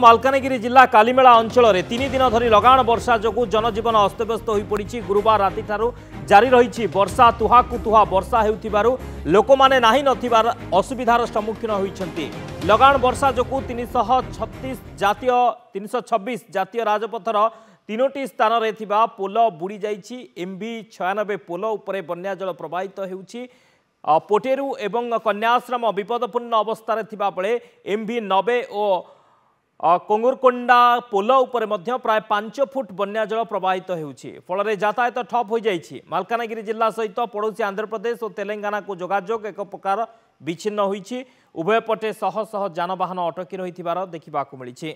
मालकानगिरी जिला कालीमेला अंचल में 3 दिन धरी लगाण वर्षा जो जनजीवन अस्तव्यस्त हो पड़ी। गुरुवार राति जारी रही वर्षा तुहाकु तुहा वर्षा हो लोक मैंने नाही नथिबार असुविधार सम्मुखीन होती। लगाण वर्षा जो 326 जातीय राजपथर 3टी स्थान में पोल बुड़ी जाइछि। MV 96 पोल उपरे बन्या जल प्रवाहित होउछि। पोटेरू एवं कन्याश्रम विपदपूर्ण अवस्था थिबा बेले MV 90 और कोंगुरकोंडा पोल उपर मध्य प्राय 5 फुट बन्या जल प्रवाहित होउछि। फल यातायात ठप हो जाइछि। मालकानगिरी जिला सहित पड़ोसी आंध्र प्रदेश और तेलंगाना को जोगाजोग एक प्रकार विच्छिन्न होइछि। उभय पटे शह शह जानवाहन अटकी रहिथिबार देखिबाकू मिलिछि।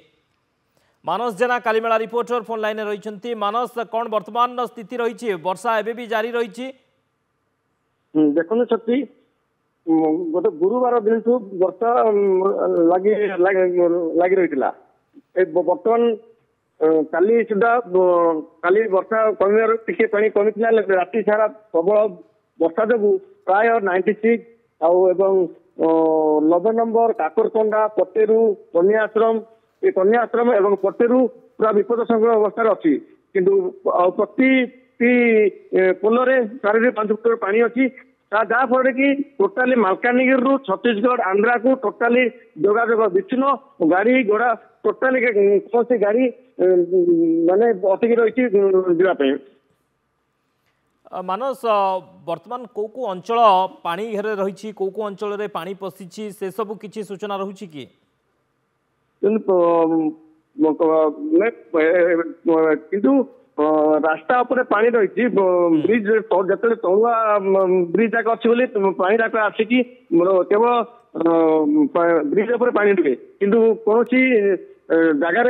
मानस जेना कालीमेला रिपोर्टर फोन लाइन रही। मानस कौन वर्तमान स्थिति रही? वर्षा एबे भी जारी रही? देखो छत्री गोटे गुरुवार दिन वर्षा लगी रही बर्तमान काली सुधा काली वर्षा कमिबार टिके पानी कमी राति सारा प्रबल वर्षा जो प्राय 96 एवं 90 नंबर काकरकोंडा पटेरू कन्याश्रम एवं पटेरू पूरा विपद संकुल अवस्था अच्छी किंतु प्रति पोल 4 5 फुट पानी अच्छी जहाँफल कि टोटाली मालकानगिरी छत्तीसगढ़ आंध्रा को टोटाली जोगाजोग विच्छिन्न गाड़ी घोड़ा टोटाली कौन सी गाड़ी माने अटकी रही जावाई। मानस वर्तमान कौ को अंचल पानी घेरे रही कौ को अंचल रे पानी पशिछि से सब किछि सूचना रहुछि कि? किंतु रास्ता उपर पानी रही ब्रिज जो तलुआ ब्रिज जाक अच्छी बोली पानी जाक आसिकी केवल ब्रिज उपर पानी रुहे किंतु कौन जगार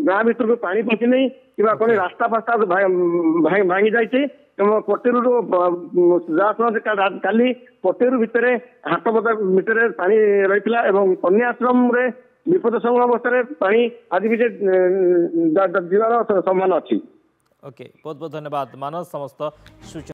गाँ भर को पानी पशि नहीं कि रास्ता फास्ता भांगी जाइए। पटेरू काली पटेरू भितर हाथ बता भितर पानी रही कन्याश्रम विपद संकुल अवस्था पानी आज भी जीवार संभावना अच्छी। ओके बहुत बहुत धन्यवाद मानस समस्त सूचना।